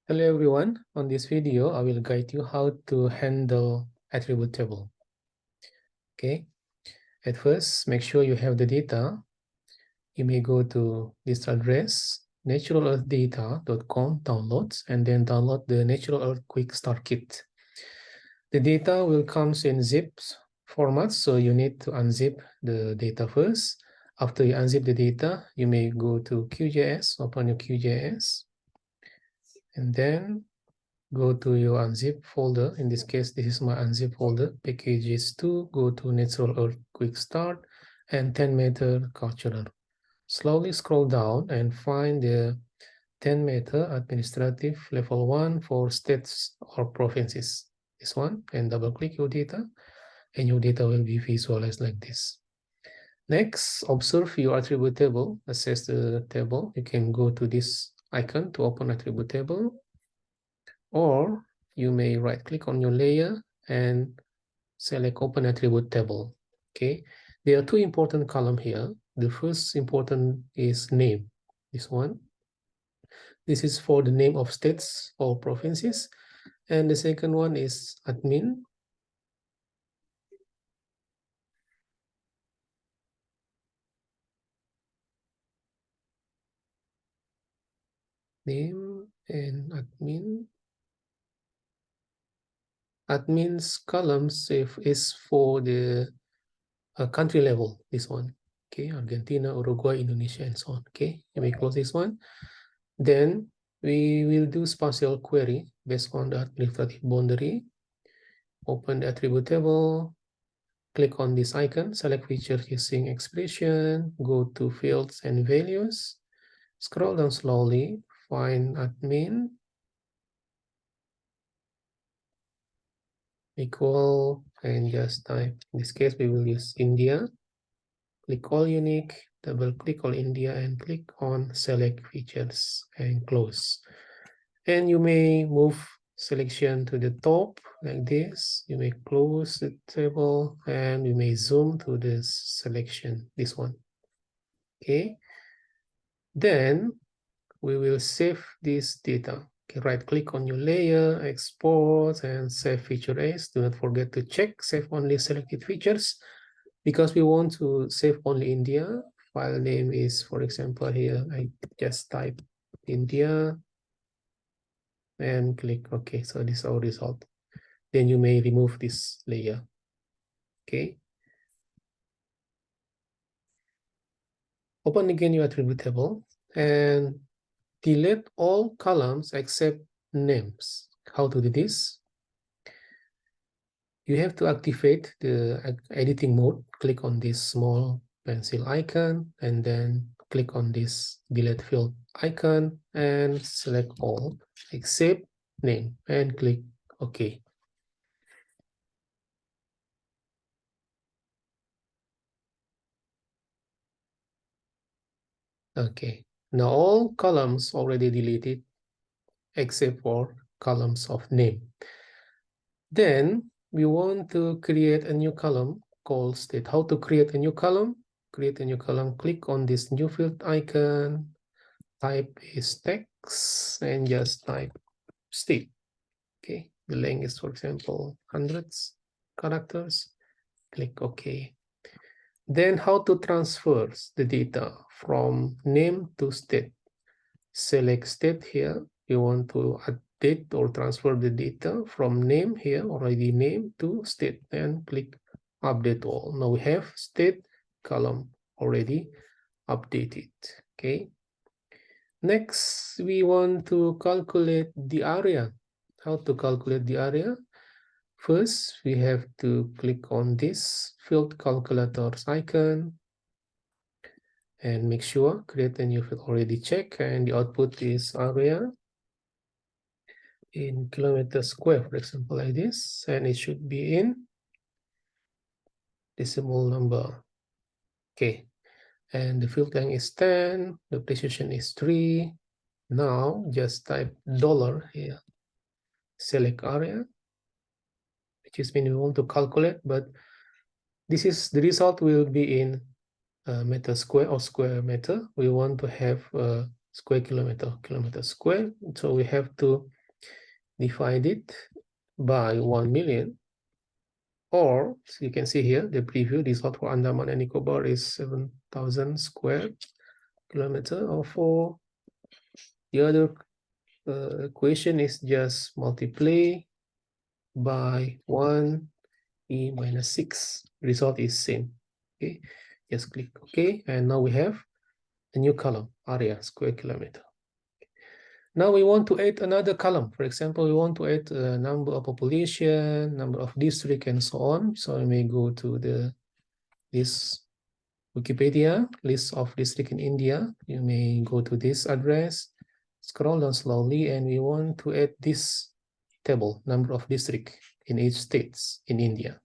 Hello everyone, on this video I will guide you how to handle attribute table. Okay, at first make sure you have the data. You may go to this address naturalearthdata.com downloads and then download the Natural Earth Quick Start Kit. The data will come in zip format, so you need to unzip the data first. After you unzip the data, you may go to QGIS, open your QGIS, and then go to your unzip folder. In this case, this is my unzip folder, packages 2, go to Natural Earth Quick Start and 10-meter cultural. Slowly scroll down and find the 10-meter administrative level 1 for states or provinces. This one, and double click your data, and your data will be visualized like this. Next, observe your attribute table, access the table. You can go to this icon to open attribute table, or you may right click on your layer and select open attribute table. Okay, there are two important columns here. The first important is name, this one. This is for the name of states or provinces. And the second one is admin. Name and admin. Admin's columns is for the country level, this one. Okay, Argentina, Uruguay, Indonesia, and so on. Okay, you may close this one. Then we will do spatial query based on the administrative boundary. Open the attribute table, click on this icon, select features using expression, go to fields and values, scroll down slowly, find admin, equal, and just type. In this case, we will use India. Click all unique, double click on India and click on select features and close. And you may move selection to the top like this. You may close the table and you may zoom to this selection, this one. Okay. Then we will save this data. Okay, right click on your layer, export and save feature as. Do not forget to check save only selected features because we want to save only India. File name is, for example, here, I just type India and click OK. So this is our result. Then you may remove this layer. Okay. Open again your attribute table and delete all columns except names. How to do this? You have to activate the editing mode. Click on this small pencil icon and then click on this delete field icon and select all except name and click OK. Okay, now all columns already deleted except for columns of name. Then we want to create a new column called state. How to create a new column? Create a new column, click on this new field icon, type is text and just type state. Okay, the length is, for example, hundreds characters. Click OK. Then how to transfer the data from name to state? Select state here. You want to update or transfer the data from name here, already name, to state, and click update all. Now we have state column already updated. Okay. Next, we want to calculate the area. How to calculate the area? First, we have to click on this field calculators icon and make sure create a new field already check, and the output is area in kilometers square, for example, like this, and it should be in decimal number. Okay, and the field length is 10, the precision is 3. Now just type dollar here, select area, which is when we want to calculate, but this is the result will be in meter square or square meter. We want to have square kilometer, kilometer square, so we have to divide it by 1 million, or so you can see here the preview result for Andaman and Nicobar is 7,000 square kilometer, or for the other equation is just multiply by 1 e minus 6. Result is same. Okay, just click OK, and now we have a new column, area square kilometer. Now we want to add another column. For example, we want to add a number of population, number of district, and so on. So we may go to this Wikipedia list of district in India. You may go to this address, scroll down slowly, and we want to add this table, number of district in each states in India.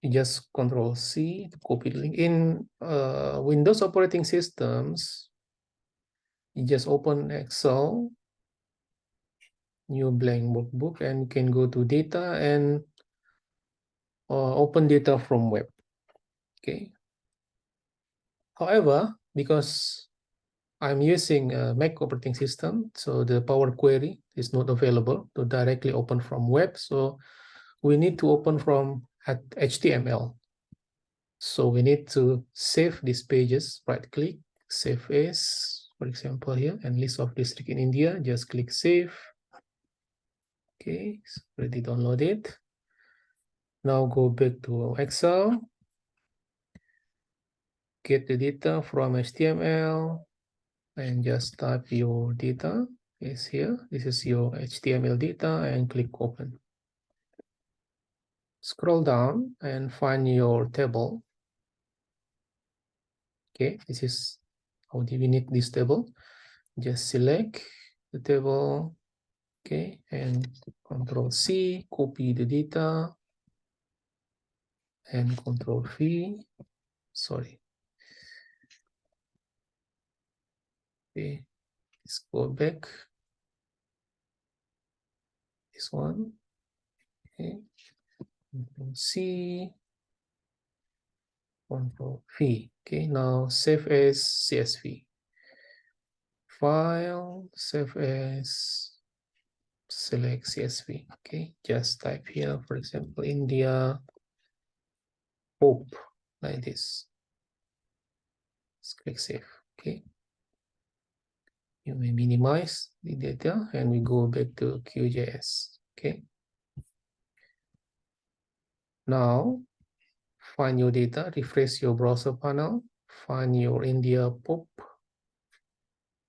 Just Control C to copy the link. In Windows operating systems, you just open Excel, new blank workbook, and you can go to data and open data from web. Okay. However, because I'm using a Mac operating system, so the Power Query is not available to directly open from web. So we need to open from HTML. So we need to save these pages, right click, save as, for example here, and list of district in India, just click save. Okay, it's already downloaded. Now go back to Excel, get the data from HTML, and just type your data is here. This is your HTML data, and click open. Scroll down and find your table. Okay, this is how do we need this table. Just select the table, okay, and Control C, copy the data, and Control V, sorry. Okay, let's go back. This one, okay, Control C, Control V. Okay, now save as CSV. File, save as, select CSV. Okay, just type here, for example, India, Pope, like this. Let's click save. Okay. You may minimize the data and we go back to QGIS. Okay. Now, find your data, refresh your browser panel, find your India Pope.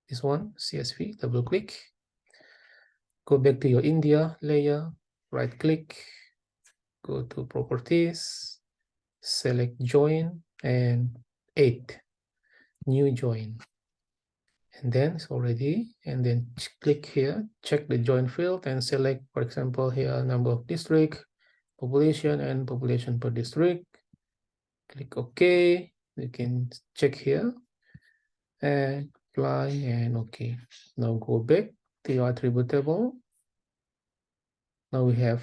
This one, CSV, double click. Go back to your India layer, right click, go to properties, select join and add, new join. And then it's already, and then click here, check the join field and select, for example, here number of district, population and population per district. Click OK. You can check here and apply and OK. Now go back to your attribute table. Now we have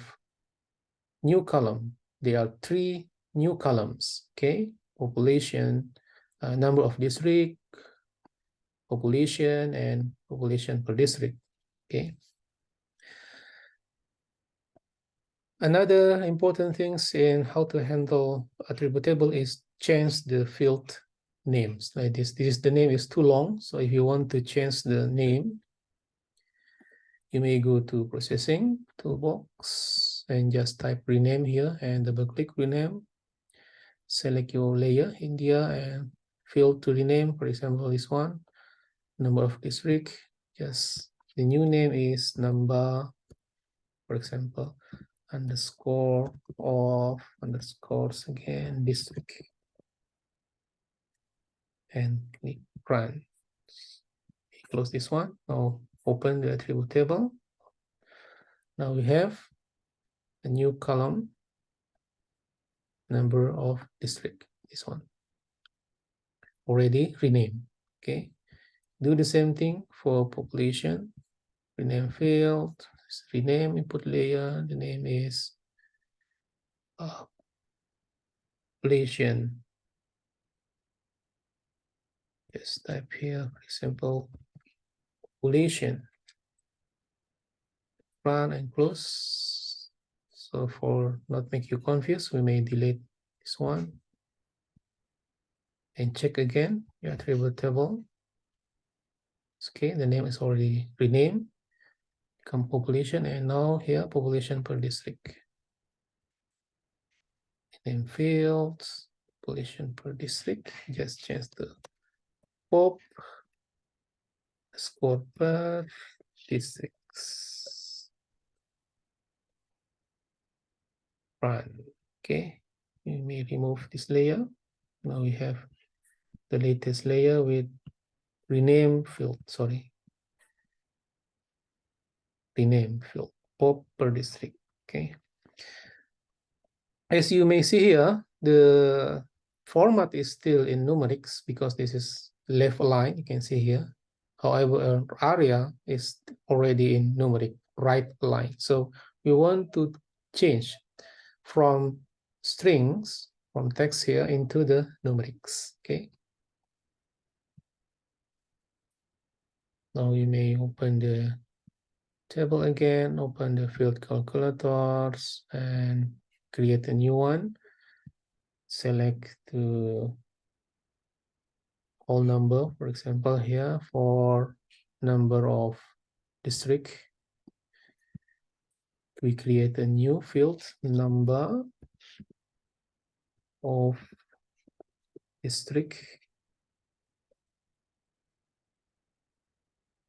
new column. There are 3 new columns. Okay, population, number of district, population, and population per district. Okay. Another important things in how to handle attribute table is change the field names like this. The name is too long, so if you want to change the name, you may go to processing toolbox and just type rename here and double click rename. Select your layer India and field to rename. For example, this one, number of district. Just the new name is number, for example, underscore of underscores again district, and click run. Close this one. Now open the attribute table. Now we have a new column, number of district, this one already renamed. Okay, do the same thing for population, rename field, rename input layer, the name is population. Just type here, for example, population. Run and close. So for not make you confused, we may delete this one and check again your attribute table. Okay, the name is already renamed, become population, and now here population per district. Name fields, population per district, just change the pop score per districts. Run. Okay, we may remove this layer. Now we have the latest layer with rename field, rename field, pop per district. Okay. As you may see here, the format is still in numerics because this is left align, you can see here. However, area is already in numeric, right align. So we want to change from strings, from text here into the numerics, okay? Now you may open the table again, open the field calculators and create a new one. Select the whole number, for example, here for number of district. We create a new field, number of district,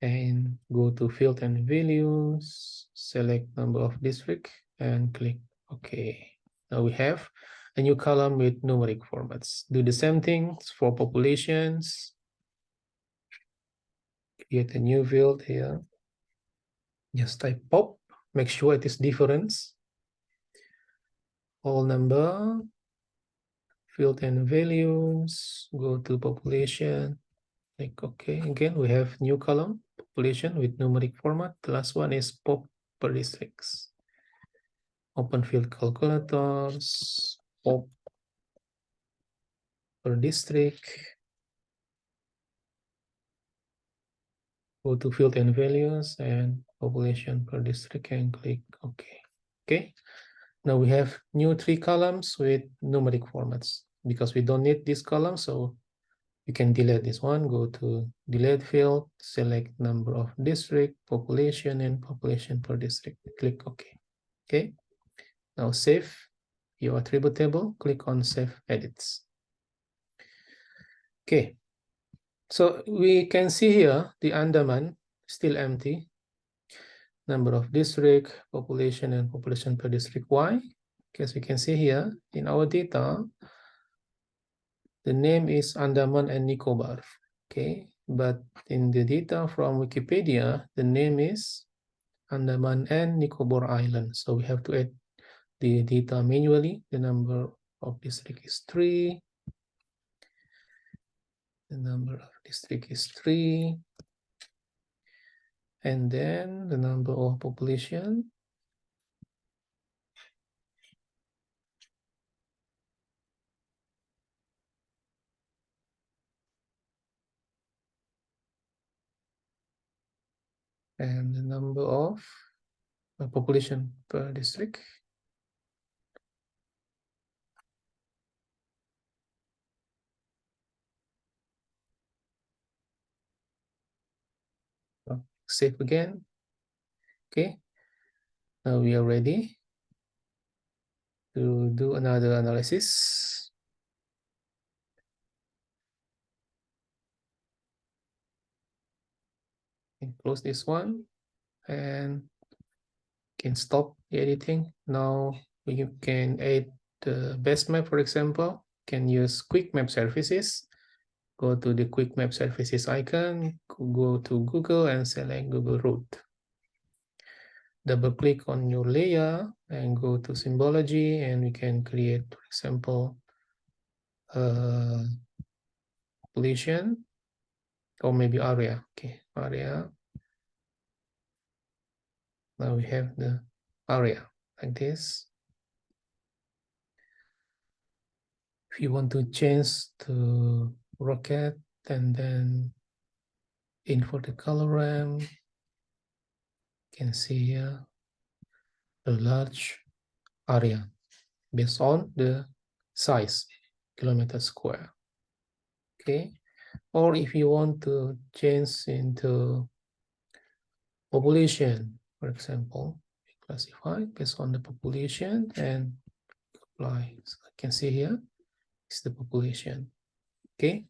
and go to field and values, select number of district and click OK. Now we have a new column with numeric formats. Do the same things for populations. Create a new field here. Just type pop, make sure it is difference. Whole number, field and values, go to population, click OK. Again, we have new column, population with numeric format. The last one is pop per districts. Open field calculators, pop per district. Go to field and values and population per district and click OK. Okay. Now we have new 3 columns with numeric formats because we don't need this column, so you can delete this one. Go to delete field, select number of district, population, and population per district. Click OK. Okay. Now save your attribute table. Click on Save Edits. Okay. So we can see here the Andaman still empty. Number of district, population, and population per district. Why? Because we can see here in our data, the name is Andaman and Nicobar. Okay, but in the data from Wikipedia, the name is Andaman and Nicobar Island. So we have to add the data manually. The number of district is 3. The number of district is 3. And then the number of population. And the number of population per district. Save again. Okay. Now we are ready to do another analysis. And close this one and can stop the editing. Now we can add the best map, for example. Can use quick map services. Go to the quick map services icon, go to Google and select Google Route. Double click on your layer and go to symbology, and we can create, for example, population or maybe area. Okay, area. Now we have the area like this. If you want to change to rocket and then inverted cologram. You can see here a large area based on the size, kilometer square. Okay, or if you want to change into population, for example, classify based on the population and apply. So I can see here is the population. Okay.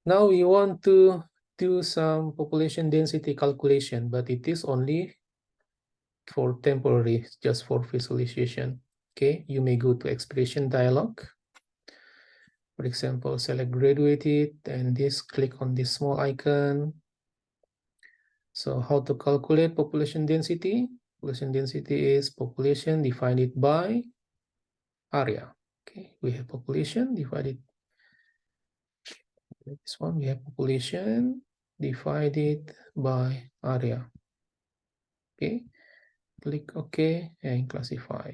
Now we want to do some population density calculation, but it is only for temporary, just for visualization. Okay, you may go to expression dialog. For example, select graduated and click on this small icon. So how to calculate population density? Population density is population divided by area. Okay, we have population divided. This one we have population divided by area. Okay, click OK and classify.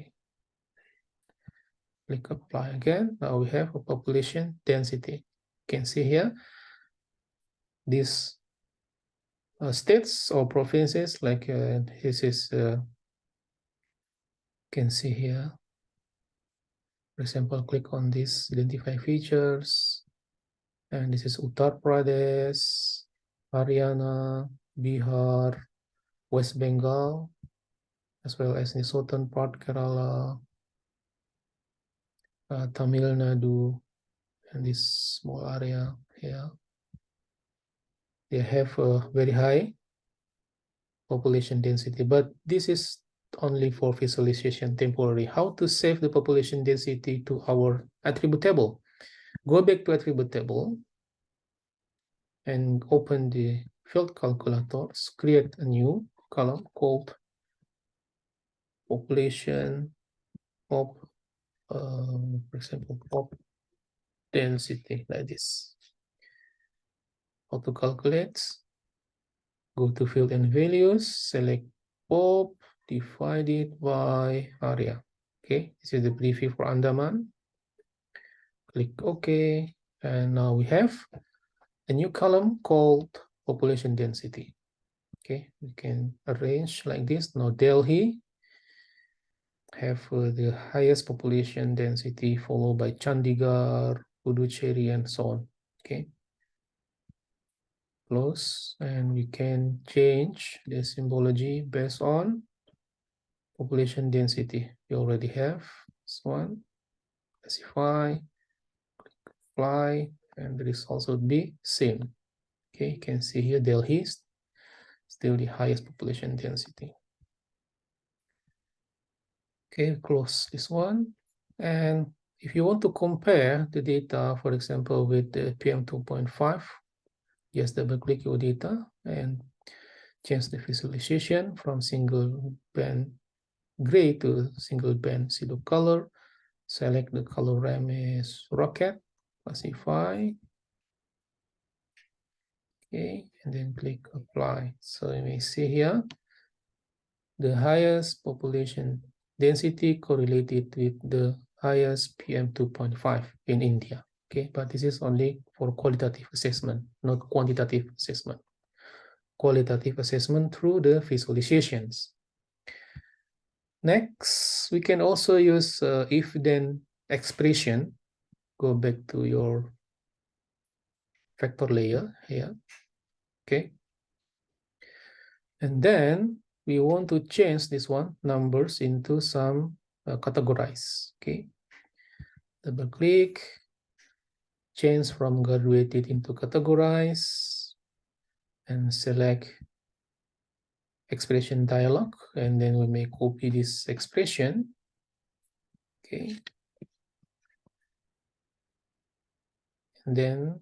Click apply again. Now we have a population density. You can see here these states or provinces, like this is can see here. For example, click on this identify features, and this is Uttar Pradesh, Haryana, Bihar, West Bengal, as well as the southern part, Kerala, Tamil Nadu, and this small area here. They have a very high population density, but this is only for visualization temporary. How to save the population density to our attribute table? Go back to attribute table and open the field calculators, create a new column called population pop, for example, pop density, like this. How to calculate? Go to field and values, select pop divided by area. Okay, this is the preview for Andaman. Click OK, and now we have a new column called population density. Okay, we can arrange like this. Now Delhi have the highest population density, followed by Chandigarh, Puducherry, and so on. Okay, close, and we can change the symbology based on population density. We already have this one. Classify, apply, and there is also the same. Okay, you can see here Delhi is still the highest population density. Okay, close this one. And if you want to compare the data, for example, with the PM2.5, just double click your data and change the visualization from single band gray to single band pseudo color. Select the color RAM is rocket, classify. Okay, and then click apply. So you may see here the highest population density correlated with the highest PM2.5 in India. Okay, but this is only for qualitative assessment, not quantitative assessment. Qualitative assessment through the visualizations. Next, we can also use if-then expression. Go back to your vector layer here. Okay, and then we want to change this one numbers into some categorize. Okay, double click, change from graduated into categorize, and select expression dialog, and then we may copy this expression. Okay, and then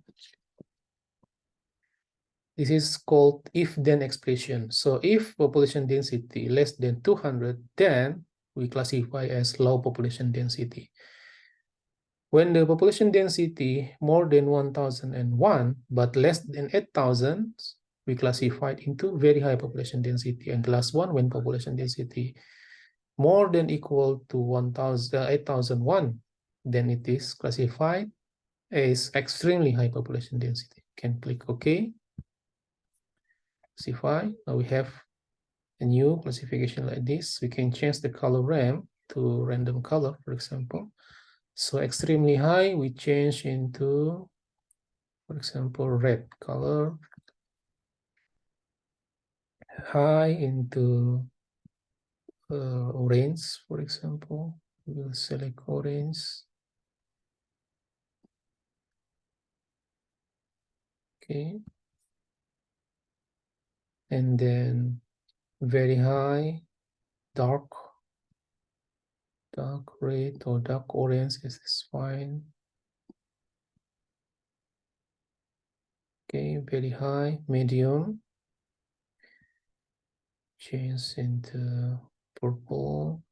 this is called if-then expression. So if population density less than 200, then we classify as low population density. When the population density more than 1001 but less than 8,000, we classified into very high population density. And the last one, when population density more than equal to 8,001, then it is classified as extremely high population density. can click OK. Classify. Now we have a new classification like this. We can change the color ramp to random color, for example. So extremely high, we change into, for example, red color. High into orange, for example. We will select orange. Okay. And then very high, dark red or dark orange is fine. Okay, very high, medium. Change into purple.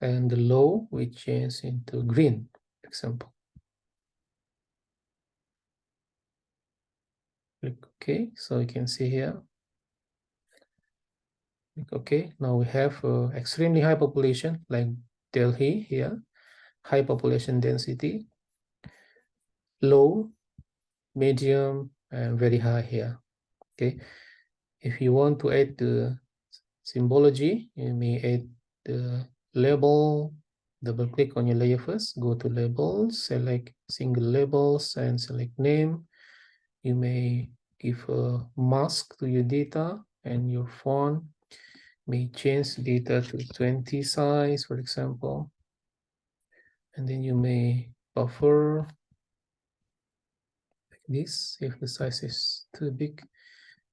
And the low, we change into green, for example. Click OK. So you can see here. Click OK. Now we have extremely high population like Delhi here. High population density. Low, medium, and very high here. Okay. If you want to add the symbology, you may add the label. Double click on your layer first, go to labels, select single labels and select name. You may give a mask to your data, and your font may change data to 20 size, for example. And then you may buffer like this. If the size is too big,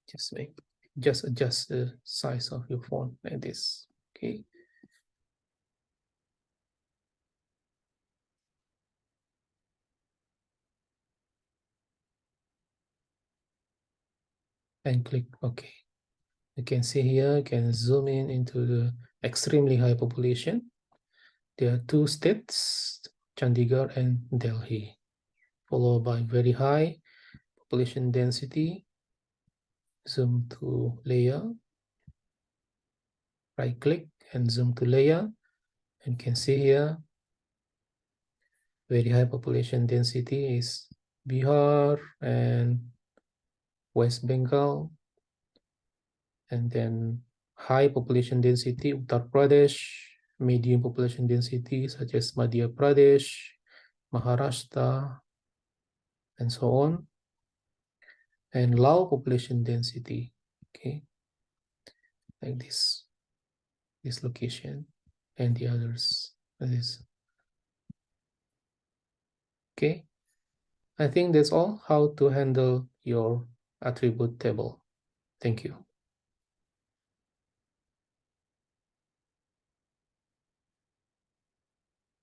just adjust the size of your font like this. Okay. And click OK. You can see here, you can zoom in into the extremely high population. There are two states, Chandigarh and Delhi, followed by very high population density. Zoom to layer, right click and zoom to layer. And you can see here, very high population density is Bihar and West Bengal. And then high population density, Uttar Pradesh, medium population density such as Madhya Pradesh, Maharashtra, and so on. And low population density, okay, like this location and the others. This. Okay, I think that's all how to handle your attribute table. Thank you.